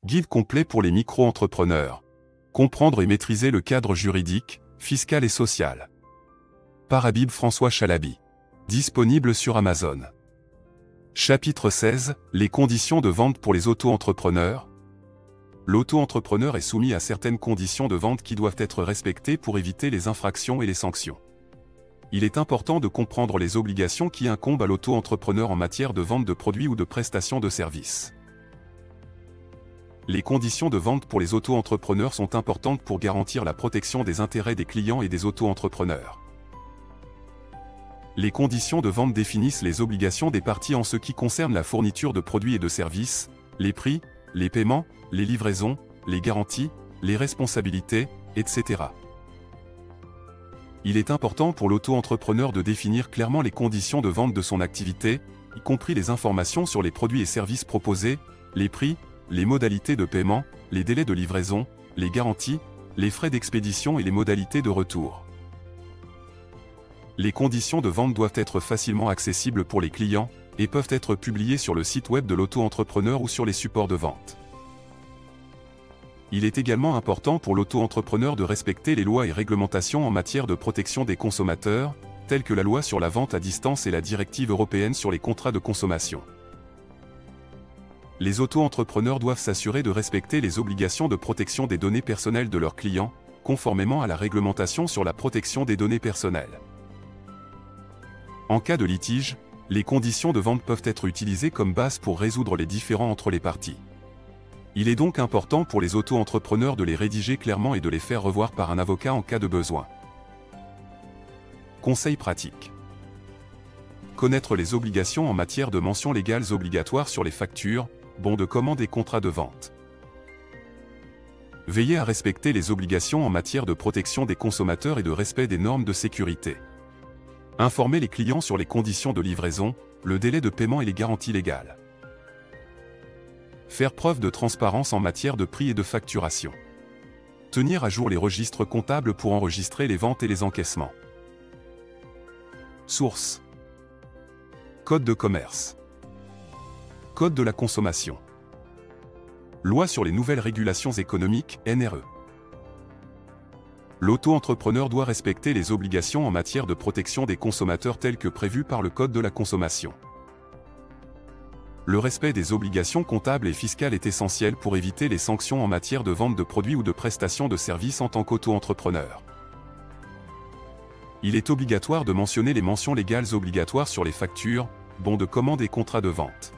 Guide complet pour les micro-entrepreneurs. Comprendre et maîtriser le cadre juridique, fiscal et social. Par Habib François Chalabi. Disponible sur Amazon. Chapitre 16. Les conditions de vente pour les auto-entrepreneurs. L'auto-entrepreneur est soumis à certaines conditions de vente qui doivent être respectées pour éviter les infractions et les sanctions. Il est important de comprendre les obligations qui incombent à l'auto-entrepreneur en matière de vente de produits ou de prestation de services. Les conditions de vente pour les auto-entrepreneurs sont importantes pour garantir la protection des intérêts des clients et des auto-entrepreneurs. Les conditions de vente définissent les obligations des parties en ce qui concerne la fourniture de produits et de services, les prix, les paiements, les livraisons, les garanties, les responsabilités, etc. Il est important pour l'auto-entrepreneur de définir clairement les conditions de vente de son activité, y compris les informations sur les produits et services proposés, les prix, les modalités de paiement, les délais de livraison, les garanties, les frais d'expédition et les modalités de retour. Les conditions de vente doivent être facilement accessibles pour les clients et peuvent être publiées sur le site web de l'auto-entrepreneur ou sur les supports de vente. Il est également important pour l'auto-entrepreneur de respecter les lois et réglementations en matière de protection des consommateurs, telles que la loi sur la vente à distance et la directive européenne sur les contrats de consommation. Les auto-entrepreneurs doivent s'assurer de respecter les obligations de protection des données personnelles de leurs clients, conformément à la réglementation sur la protection des données personnelles. En cas de litige, les conditions de vente peuvent être utilisées comme base pour résoudre les différends entre les parties. Il est donc important pour les auto-entrepreneurs de les rédiger clairement et de les faire revoir par un avocat en cas de besoin. Conseils pratiques. Connaître les obligations en matière de mentions légales obligatoires sur les factures, bons de commande et contrats de vente. Veillez à respecter les obligations en matière de protection des consommateurs et de respect des normes de sécurité. Informer les clients sur les conditions de livraison, le délai de paiement et les garanties légales. Faire preuve de transparence en matière de prix et de facturation. Tenir à jour les registres comptables pour enregistrer les ventes et les encaissements. Source. Code de commerce. Code de la consommation. Loi sur les nouvelles régulations économiques, NRE. L'auto-entrepreneur doit respecter les obligations en matière de protection des consommateurs telles que prévues par le Code de la consommation. Le respect des obligations comptables et fiscales est essentiel pour éviter les sanctions en matière de vente de produits ou de prestations de services en tant qu'auto-entrepreneur. Il est obligatoire de mentionner les mentions légales obligatoires sur les factures, bons de commande et contrats de vente.